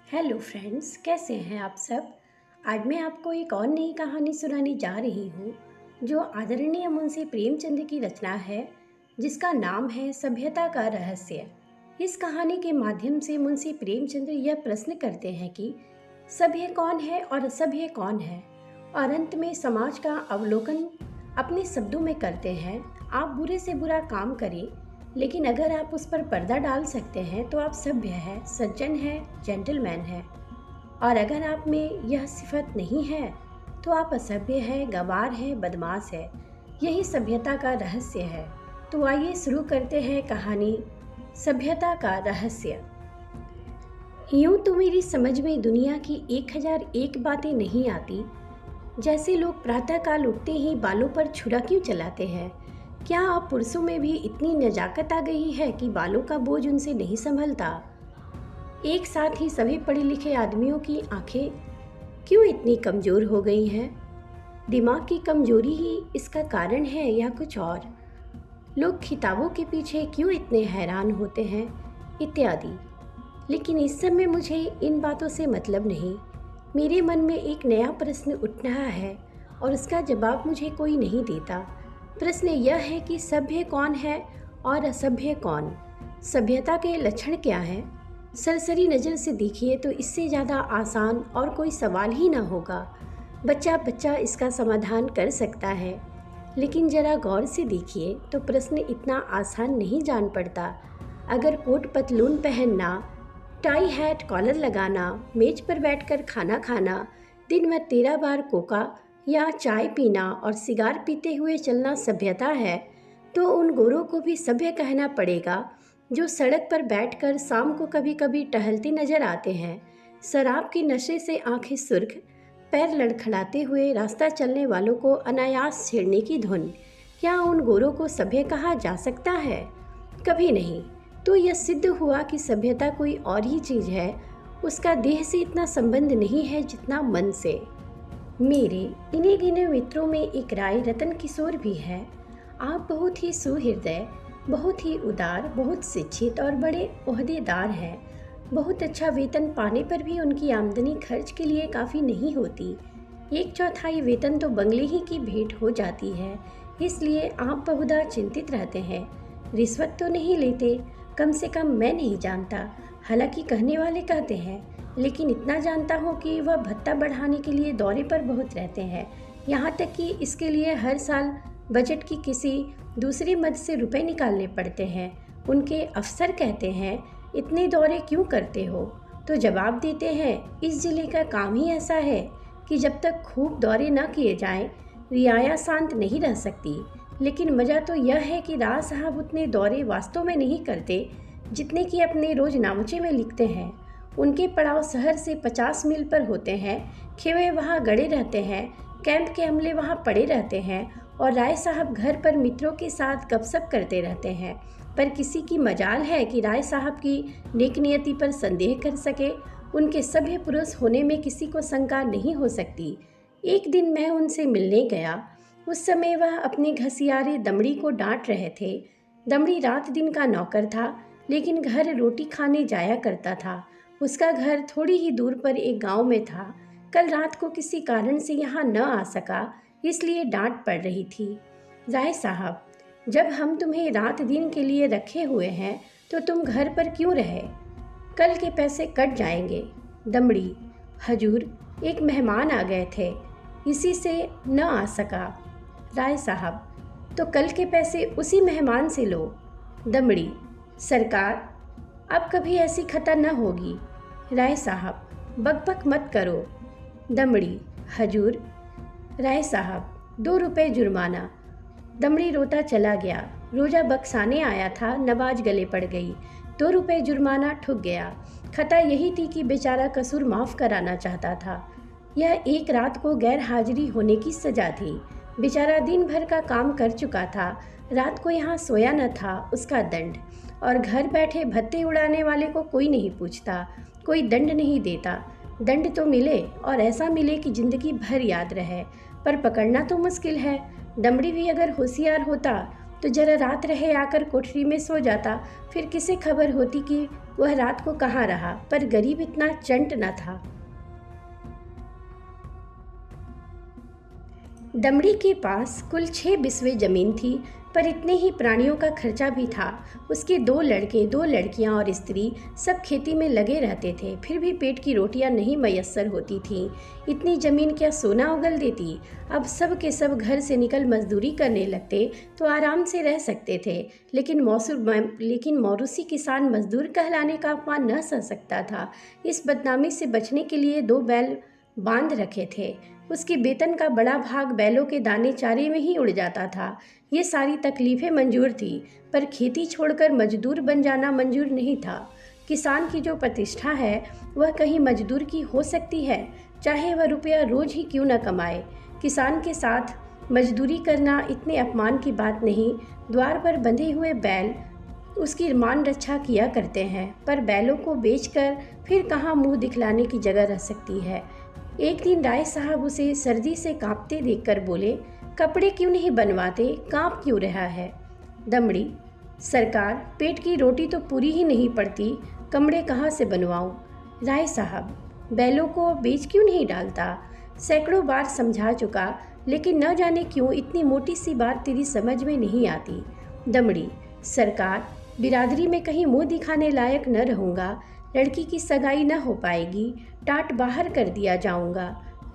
Hello friends, कैसे हैं आप सब। आज मैं आपको एक और नई कहानी सुनाने जा रही हूँ जो आदरणीय मुंशी प्रेमचंद की रचना है, जिसका नाम है सभ्यता का रहस्य। इस कहानी के माध्यम से मुंशी प्रेमचंद यह प्रश्न करते हैं कि सभ्य कौन है और असभ्य कौन है, और अंत में समाज का अवलोकन अपने शब्दों में करते हैं। आप बुरे से बुरा काम करें, लेकिन अगर आप उस पर पर्दा डाल सकते हैं तो आप सभ्य हैं, सज्जन हैं, जेंटलमैन हैं। और अगर आप में यह सिफत नहीं है तो आप असभ्य हैं, गंवार हैं, बदमाश हैं। यही सभ्यता का रहस्य है। तो आइए शुरू करते हैं कहानी सभ्यता का रहस्य। यूं तो मेरी समझ में दुनिया की 1001 बातें नहीं आती। जैसे लोग प्रातःकाल उठते ही बालों पर छुरा क्यों चलाते हैं, क्या अब पुरुषों में भी इतनी नजाकत आ गई है कि बालों का बोझ उनसे नहीं संभलता। एक साथ ही सभी पढ़े लिखे आदमियों की आंखें क्यों इतनी कमज़ोर हो गई हैं। दिमाग की कमजोरी ही इसका कारण है या कुछ और। लोग खिताबों के पीछे क्यों इतने हैरान होते हैं, इत्यादि। लेकिन इस समय मुझे इन बातों से मतलब नहीं। मेरे मन में एक नया प्रश्न उठ रहा है और उसका जवाब मुझे कोई नहीं देता। प्रश्न यह है कि सभ्य कौन है और असभ्य कौन। सभ्यता के लक्षण क्या हैं। सरसरी नज़र से देखिए तो इससे ज़्यादा आसान और कोई सवाल ही ना होगा। बच्चा बच्चा इसका समाधान कर सकता है। लेकिन ज़रा गौर से देखिए तो प्रश्न इतना आसान नहीं जान पड़ता। अगर कोट पतलून पहनना, टाई हैट कॉलर लगाना, मेज पर बैठकर खाना खाना, दिन में 13 बार कोका या चाय पीना और सिगार पीते हुए चलना सभ्यता है, तो उन गोरों को भी सभ्य कहना पड़ेगा जो सड़क पर बैठकर शाम को कभी कभी टहलते नजर आते हैं। शराब के नशे से आंखें सुर्ख, पैर लड़खड़ाते हुए रास्ता चलने वालों को अनायास छेड़ने की धुन। क्या उन गोरों को सभ्य कहा जा सकता है? कभी नहीं। तो यह सिद्ध हुआ कि सभ्यता कोई और ही चीज़ है। उसका देह से इतना संबंध नहीं है जितना मन से। मेरे इन्हीं गिने मित्रों में एक राय रतन किशोर भी है। आप बहुत ही सुहृदय, बहुत ही उदार, बहुत शिक्षित और बड़े ओहदेदार हैं। बहुत अच्छा वेतन पाने पर भी उनकी आमदनी खर्च के लिए काफ़ी नहीं होती। 1/4 वेतन तो बंगले ही की भेंट हो जाती है। इसलिए आप बहुधा चिंतित रहते हैं। रिश्वत तो नहीं लेते, कम से कम मैं नहीं जानता। हालांकि कहने वाले कहते हैं, लेकिन इतना जानता हूँ कि वह भत्ता बढ़ाने के लिए दौरे पर बहुत रहते हैं। यहाँ तक कि इसके लिए हर साल बजट की किसी दूसरी मद से रुपए निकालने पड़ते हैं। उनके अफसर कहते हैं, इतने दौरे क्यों करते हो? तो जवाब देते हैं, इस जिले का काम ही ऐसा है कि जब तक खूब दौरे न किए जाएं, रियाया शांत नहीं रह सकती। लेकिन मज़ा तो यह है कि राज साहब उतने दौरे वास्तव में नहीं करते जितने कि अपने रोजनामचे में लिखते हैं। उनके पड़ाव शहर से 50 मील पर होते हैं। खेवे वहाँ गड़े रहते हैं, कैंप के अमले वहाँ पड़े रहते हैं और राय साहब घर पर मित्रों के साथ गपशप करते रहते हैं। पर किसी की मजाल है कि राय साहब की नेकनियति पर संदेह कर सके। उनके सभ्य पुरुष होने में किसी को शंका नहीं हो सकती। एक दिन मैं उनसे मिलने गया। उस समय वह अपने घसियारे दमड़ी को डांट रहे थे। दमड़ी रात दिन का नौकर था, लेकिन घर रोटी खाने जाया करता था। उसका घर थोड़ी ही दूर पर एक गांव में था। कल रात को किसी कारण से यहाँ न आ सका, इसलिए डांट पड़ रही थी। राय साहब, जब हम तुम्हें रात दिन के लिए रखे हुए हैं तो तुम घर पर क्यों रहे? कल के पैसे कट जाएंगे। दमड़ी, हजूर, एक मेहमान आ गए थे, इसी से न आ सका। राय साहब, तो कल के पैसे उसी मेहमान से लो। दमड़ी, सरकार, अब कभी ऐसी खता न होगी। राय साहब, बकबक मत करो। दमड़ी, हजूर। राय साहब, 2 रुपये जुर्माना। दमड़ी रोता चला गया। रोजा बक्साने आया था, नवाज गले पड़ गई। 2 रुपये जुर्माना ठुक गया। खता यही थी कि बेचारा कसूर माफ़ कराना चाहता था। यह एक रात को गैर हाजिरी होने की सज़ा थी। बेचारा दिन भर का काम कर चुका था, रात को यहाँ सोया न था, उसका दंड। और घर बैठे भत्ते उड़ाने वाले को कोई नहीं पूछता, कोई दंड नहीं देता। दंड तो मिले और ऐसा मिले कि ज़िंदगी भर याद रहे, पर पकड़ना तो मुश्किल है। दमड़ी भी अगर होशियार होता तो जरा रात रहे आकर कोठरी में सो जाता, फिर किसे खबर होती कि वह रात को कहाँ रहा। पर गरीब इतना चंट न था। दमड़ी के पास कुल 6 बिस्वे जमीन थी, पर इतने ही प्राणियों का खर्चा भी था। उसके 2 लड़के, 2 लड़कियां और स्त्री सब खेती में लगे रहते थे, फिर भी पेट की रोटियां नहीं मयस्सर होती थीं। इतनी जमीन क्या सोना उगल देती? अब सब के सब घर से निकल मजदूरी करने लगते तो आराम से रह सकते थे, लेकिन मौरूसी किसान मजदूर कहलाने का अपमान न सह सकता था। इस बदनामी से बचने के लिए 2 बैल बांध रखे थे। उसके वेतन का बड़ा भाग बैलों के दाने चारे में ही उड़ जाता था। ये सारी तकलीफ़ें मंजूर थी, पर खेती छोड़कर मजदूर बन जाना मंजूर नहीं था। किसान की जो प्रतिष्ठा है वह कहीं मजदूर की हो सकती है, चाहे वह रुपया रोज ही क्यों न कमाए। किसान के साथ मजदूरी करना इतने अपमान की बात नहीं। द्वार पर बंधे हुए बैल उसकी मान रक्षा किया करते हैं, पर बैलों को बेचकर फिर कहाँ मुंह दिखलाने की जगह रह सकती है। एक दिन राय साहब उसे सर्दी से कांपते देखकर बोले, कपड़े क्यों नहीं बनवाते, कांप क्यों रहा है? दमड़ी, सरकार, पेट की रोटी तो पूरी ही नहीं पड़ती, कपड़े कहाँ से बनवाऊं? राय साहब, बैलों को बेच क्यों नहीं डालता? सैकड़ों बार समझा चुका, लेकिन न जाने क्यों इतनी मोटी सी बात तेरी समझ में नहीं आती। दमड़ी, सरकार, बिरादरी में कहीं मुंह दिखाने लायक न रहूँगा, लड़की की सगाई न हो पाएगी, टाट बाहर कर दिया जाऊंगा।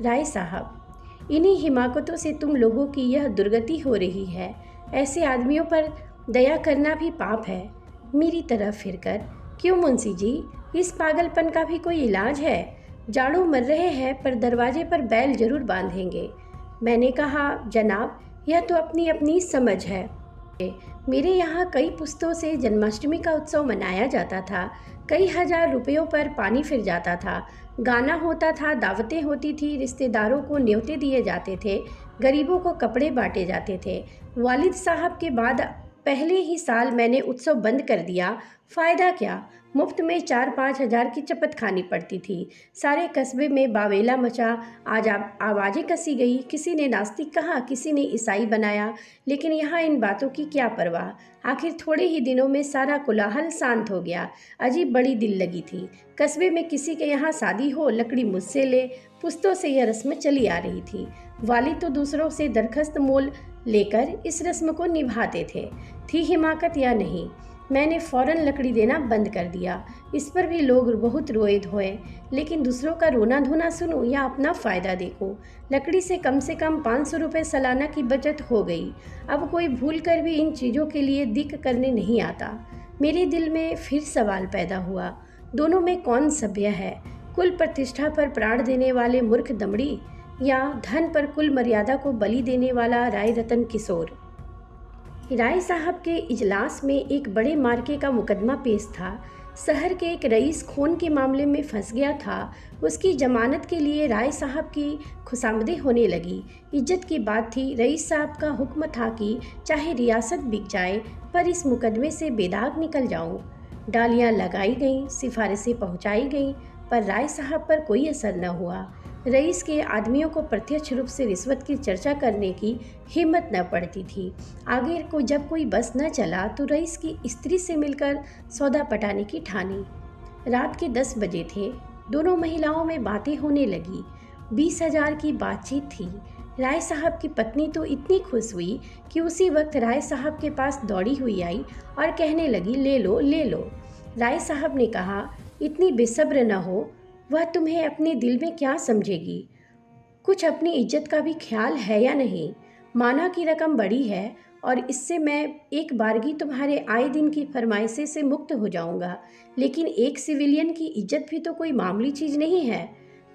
राय साहब, इन्हीं हिमाकतों से तुम लोगों की यह दुर्गति हो रही है। ऐसे आदमियों पर दया करना भी पाप है। मेरी तरफ फिरकर, क्यों मुंशी जी, इस पागलपन का भी कोई इलाज है? जाड़ों मर रहे हैं, पर दरवाजे पर बैल जरूर बांधेंगे। मैंने कहा, जनाब, यह तो अपनी अपनी समझ है। मेरे यहाँ कई पुस्तों से जन्माष्टमी का उत्सव मनाया जाता था। कई हजार रुपयों पर पानी फिर जाता था। गाना होता था, दावतें होती थी, रिश्तेदारों को न्योते दिए जाते थे, गरीबों को कपड़े बांटे जाते थे। वालिद साहब के बाद पहले ही साल मैंने उत्सव बंद कर दिया। फ़ायदा क्या? मुफ्त में 4-5 हज़ार की चपत खानी पड़ती थी। सारे कस्बे में बावेला मचा। आज आवाज़ें कसी गई, किसी ने नास्तिक कहा, किसी ने ईसाई बनाया, लेकिन यहाँ इन बातों की क्या परवाह। आखिर थोड़े ही दिनों में सारा कोलाहल शांत हो गया। अजीब बड़ी दिल लगी थी। कस्बे में किसी के यहाँ शादी हो, लकड़ी मुझसे ले। पुश्तों से यह रस्म चली आ रही थी। वालिद तो दूसरों से दरख्वास्त मोल लेकर इस रस्म को निभाते थे। थी हिमाकत या नहीं, मैंने फ़ौरन लकड़ी देना बंद कर दिया। इस पर भी लोग बहुत रोए धोए, लेकिन दूसरों का रोना धोना सुनूं या अपना फ़ायदा देखूं। लकड़ी से कम 500 रुपये सालाना की बचत हो गई। अब कोई भूल कर भी इन चीज़ों के लिए दिक्क करने नहीं आता। मेरे दिल में फिर सवाल पैदा हुआ, दोनों में कौन सभ्य है? कुल प्रतिष्ठा पर प्राण देने वाले मूर्ख दमड़ी, या धन पर कुल मर्यादा को बलि देने वाला राय रतन किशोर? राय साहब के इजलास में एक बड़े मार्के का मुकदमा पेश था। शहर के एक रईस खून के मामले में फंस गया था। उसकी जमानत के लिए राय साहब की खुशामदें होने लगी। इज्जत की बात थी। रईस साहब का हुक्म था कि चाहे रियासत बिक जाए, पर इस मुकदमे से बेदाग निकल जाऊं। डालियां लगाई गईं, सिफारिशें पहुंचाई गईं, पर राय साहब पर कोई असर न हुआ। रईस के आदमियों को प्रत्यक्ष रूप से रिश्वत की चर्चा करने की हिम्मत न पड़ती थी। आगे को जब कोई बस न चला तो रईस की स्त्री से मिलकर सौदा पटाने की ठानी। रात के 10 बजे थे। दोनों महिलाओं में बातें होने लगी। 20,000 की बातचीत थी। राय साहब की पत्नी तो इतनी खुश हुई कि उसी वक्त राय साहब के पास दौड़ी हुई आई और कहने लगी, ले लो ले लो। राय साहब ने कहा, इतनी बेसब्र न हो, वह तुम्हें अपने दिल में क्या समझेगी? कुछ अपनी इज्जत का भी ख्याल है या नहीं? माना की रकम बड़ी है और इससे मैं एक बारगी तुम्हारे आए दिन की फरमाइशें से मुक्त हो जाऊंगा, लेकिन एक सिविलियन की इज्जत भी तो कोई मामूली चीज़ नहीं है।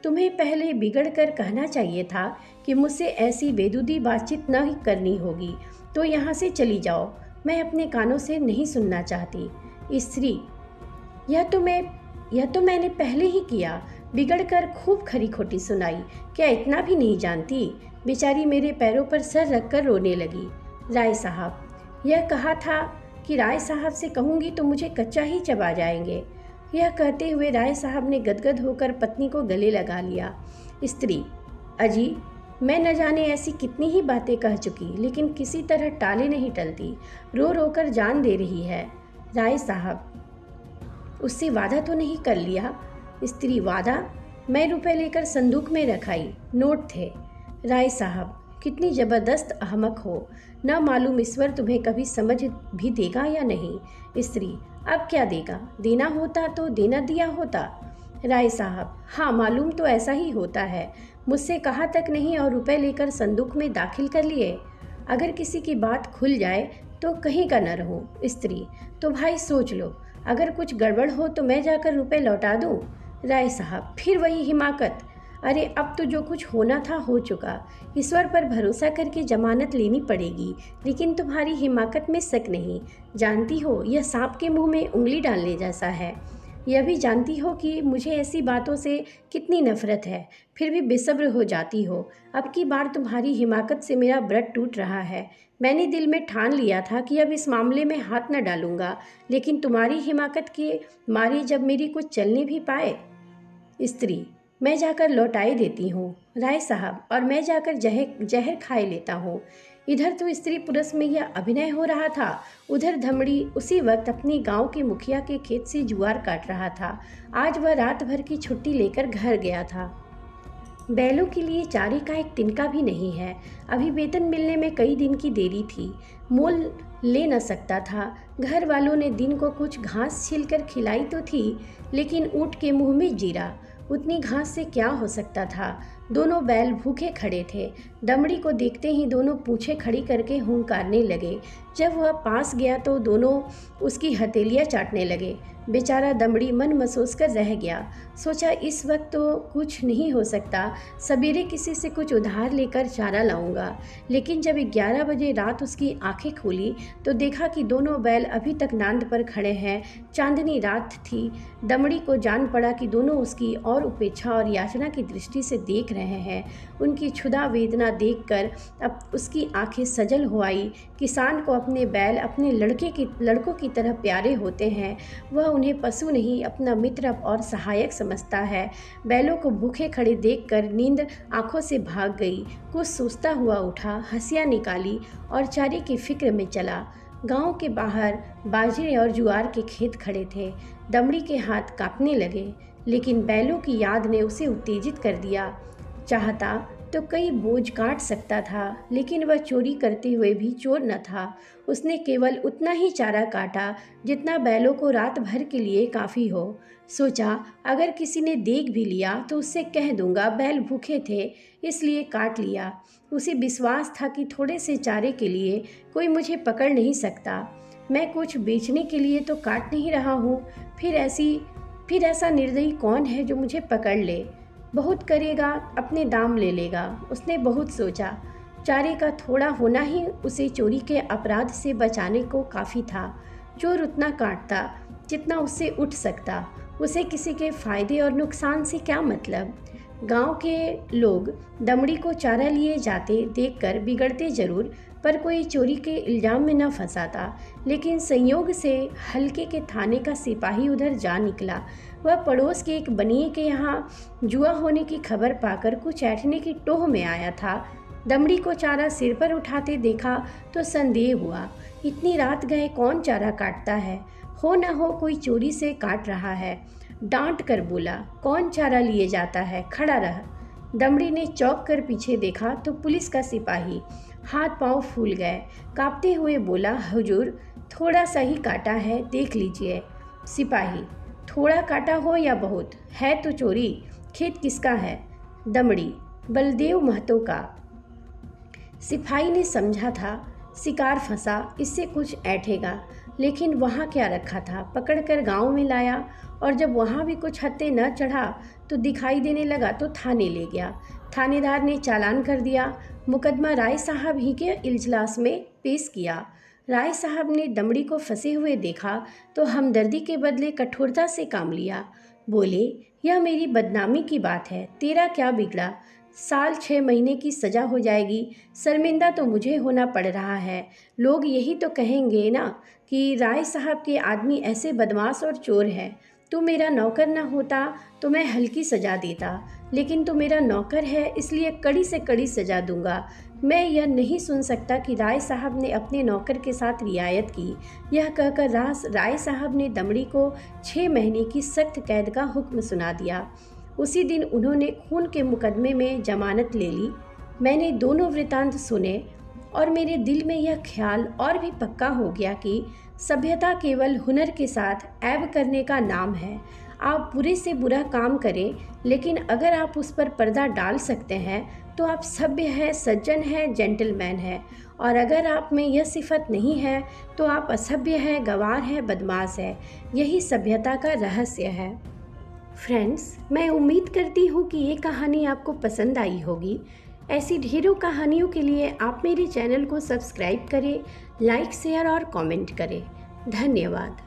तुम्हें पहले बिगड़ कर कहना चाहिए था कि मुझसे ऐसी बेदुदी बातचीत न ही करनी होगी, तो यहाँ से चली जाओ, मैं अपने कानों से नहीं सुनना चाहती। स्त्री, यह तो मैंने पहले ही किया। बिगड़कर खूब खरी खोटी सुनाई। क्या इतना भी नहीं जानती? बेचारी मेरे पैरों पर सर रखकर रोने लगी। राय साहब, यह कहा था कि राय साहब से कहूँगी तो मुझे कच्चा ही चबा जाएंगे। यह कहते हुए राय साहब ने गदगद होकर पत्नी को गले लगा लिया। स्त्री, अजी, मैं न जाने ऐसी कितनी ही बातें कह चुकी, लेकिन किसी तरह टाले नहीं टलती। रो रो कर जान दे रही है। राय साहब, उससे वादा तो नहीं कर लिया? स्त्री, वादा? मैं रुपए लेकर संदूक में रखाई, नोट थे। राय साहब, कितनी ज़बरदस्त अहमक हो। न मालूम ईश्वर तुम्हें कभी समझ भी देगा या नहीं। स्त्री, अब क्या देगा? देना होता तो देना दिया होता। राय साहब, हाँ, मालूम तो ऐसा ही होता है। मुझसे कहा तक नहीं और रुपए लेकर संदूक में दाखिल कर लिए। अगर किसी की बात खुल जाए तो कहीं का न रहूं। स्त्री, तो भाई सोच लो, अगर कुछ गड़बड़ हो तो मैं जाकर रुपए लौटा दूं। राय साहब, फिर वही हिमाकत। अरे अब तो जो कुछ होना था हो चुका। ईश्वर पर भरोसा करके जमानत लेनी पड़ेगी, लेकिन तुम्हारी हिमाकत में शक नहीं। जानती हो, यह सांप के मुंह में उंगली डालने जैसा है। यह भी जानती हो कि मुझे ऐसी बातों से कितनी नफरत है, फिर भी बेसब्र हो जाती हो। अब की बार तुम्हारी हिमाकत से मेरा व्रत टूट रहा है। मैंने दिल में ठान लिया था कि अब इस मामले में हाथ न डालूंगा, लेकिन तुम्हारी हिमाकत के मारे जब मेरी कुछ चलने भी पाए। स्त्री, मैं जाकर लौटाई देती हूँ। राय साहब, और मैं जाकर जहर जहर खाए लेता हूँ। इधर तो स्त्री पुरुष में यह अभिनय हो रहा था, उधर धमड़ी उसी वक्त अपने गांव के मुखिया के खेत से जुआर काट रहा था। आज वह रात भर की छुट्टी लेकर घर गया था। बैलों के लिए चारे का एक तिनका भी नहीं है। अभी वेतन मिलने में कई दिन की देरी थी। मोल ले न सकता था। घर वालों ने दिन को कुछ घास छीलकर खिलाई तो थी, लेकिन ऊँट के मुंह में जीरा। उतनी घास से क्या हो सकता था। दोनों बैल भूखे खड़े थे। दमड़ी को देखते ही दोनों पूंछें खड़ी करके हुंकारने लगे। जब वह पास गया तो दोनों उसकी हथेलियाँ चाटने लगे। बेचारा दमड़ी मन महसूस कर रह गया। सोचा इस वक्त तो कुछ नहीं हो सकता, सवेरे किसी से कुछ उधार लेकर चारा लाऊंगा। लेकिन जब 11 बजे रात उसकी आंखें खोली तो देखा कि दोनों बैल अभी तक नांद पर खड़े हैं। चांदनी रात थी। दमड़ी को जान पड़ा कि दोनों उसकी और उपेक्षा और याचना की दृष्टि से देख रहे हैं। उनकी क्षुधा वेदना देखकर अब उसकी आंखें सजल हो आई। किसान को अपने बैल अपने लड़कों की तरह प्यारे होते हैं। वह उन्हें पशु नहीं, अपना मित्र और सहायक समझता है। बैलों को भूखे खड़े देखकर नींद आंखों से भाग गई। कुछ सोचता हुआ उठा, हंसियाँ निकाली और चारे की फिक्र में चला। गांव के बाहर बाजरे और ज्वार के खेत खड़े थे। दमड़ी के हाथ कांपने लगे, लेकिन बैलों की याद ने उसे उत्तेजित कर दिया। चाहता तो कई बोझ काट सकता था, लेकिन वह चोरी करते हुए भी चोर न था। उसने केवल उतना ही चारा काटा जितना बैलों को रात भर के लिए काफ़ी हो। सोचा, अगर किसी ने देख भी लिया तो उससे कह दूंगा बैल भूखे थे इसलिए काट लिया। उसे विश्वास था कि थोड़े से चारे के लिए कोई मुझे पकड़ नहीं सकता। मैं कुछ बेचने के लिए तो काट नहीं रहा हूँ। फिर ऐसा निर्दयी कौन है जो मुझे पकड़ ले। बहुत करेगा, अपने दाम ले लेगा। उसने बहुत सोचा। चारे का थोड़ा होना ही उसे चोरी के अपराध से बचाने को काफ़ी था। चोर उतना काटता जितना उससे उठ सकता। उसे किसी के फायदे और नुकसान से क्या मतलब। गांव के लोग दमड़ी को चारा लिए जाते देखकर बिगड़ते जरूर, पर कोई चोरी के इल्ज़ाम में न फंसाता। लेकिन संयोग से हल्के के थाने का सिपाही उधर जा निकला। वह पड़ोस के एक बनिए के यहाँ जुआ होने की खबर पाकर कुछ ऐंठने की टोह में आया था। दमड़ी को चारा सिर पर उठाते देखा तो संदेह हुआ। इतनी रात गए कौन चारा काटता है। हो न हो कोई चोरी से काट रहा है। डांट कर बोला, कौन चारा लिए जाता है, खड़ा रह। दमड़ी ने चौंक कर पीछे देखा तो पुलिस का सिपाही। हाथ पांव फूल गए। कांपते हुए बोला, हुजूर, थोड़ा सा ही काटा है, देख लीजिए। सिपाही, थोड़ा काटा हो या बहुत, है तो चोरी। खेत किसका है। दमड़ी, बलदेव महतो का। सिपाही ने समझा था शिकार फंसा, इससे कुछ ऐंठेगा, लेकिन वहाँ क्या रखा था। पकड़कर गांव में लाया और जब वहाँ भी कुछ हत्थे न चढ़ा तो दिखाई देने लगा तो थाने ले गया। थानेदार ने चालान कर दिया। मुकदमा राय साहब ही के इजलास में पेश किया। राय साहब ने दमड़ी को फंसे हुए देखा तो हमदर्दी के बदले कठोरता से काम लिया। बोले, यह मेरी बदनामी की बात है, तेरा क्या बिगड़ा। साल 6 महीने की सज़ा हो जाएगी। शर्मिंदा तो मुझे होना पड़ रहा है। लोग यही तो कहेंगे ना कि राय साहब के आदमी ऐसे बदमाश और चोर हैं। तू मेरा नौकर ना होता तो मैं हल्की सज़ा देता, लेकिन तू मेरा नौकर है इसलिए कड़ी से कड़ी सज़ा दूंगा। मैं यह नहीं सुन सकता कि राय साहब ने अपने नौकर के साथ रियायत की। यह कहकर राय साहब ने दमड़ी को 6 महीने की सख्त कैद का हुक्म सुना दिया। उसी दिन उन्होंने खून के मुकदमे में जमानत ले ली। मैंने दोनों वृतांत सुने और मेरे दिल में यह ख्याल और भी पक्का हो गया कि सभ्यता केवल हुनर के साथ ऐब करने का नाम है। आप बुरे से बुरा काम करें, लेकिन अगर आप उस पर पर्दा डाल सकते हैं तो आप सभ्य हैं, सज्जन हैं, जेंटलमैन हैं। और अगर आप में यह सिफत नहीं है तो आप असभ्य हैं, गंवार हैं, बदमाश हैं। यही सभ्यता का रहस्य है। फ्रेंड्स, मैं उम्मीद करती हूँ कि ये कहानी आपको पसंद आई होगी। ऐसी ढेरों कहानियों के लिए आप मेरे चैनल को सब्सक्राइब करें, लाइक, शेयर और कमेंट करें। धन्यवाद।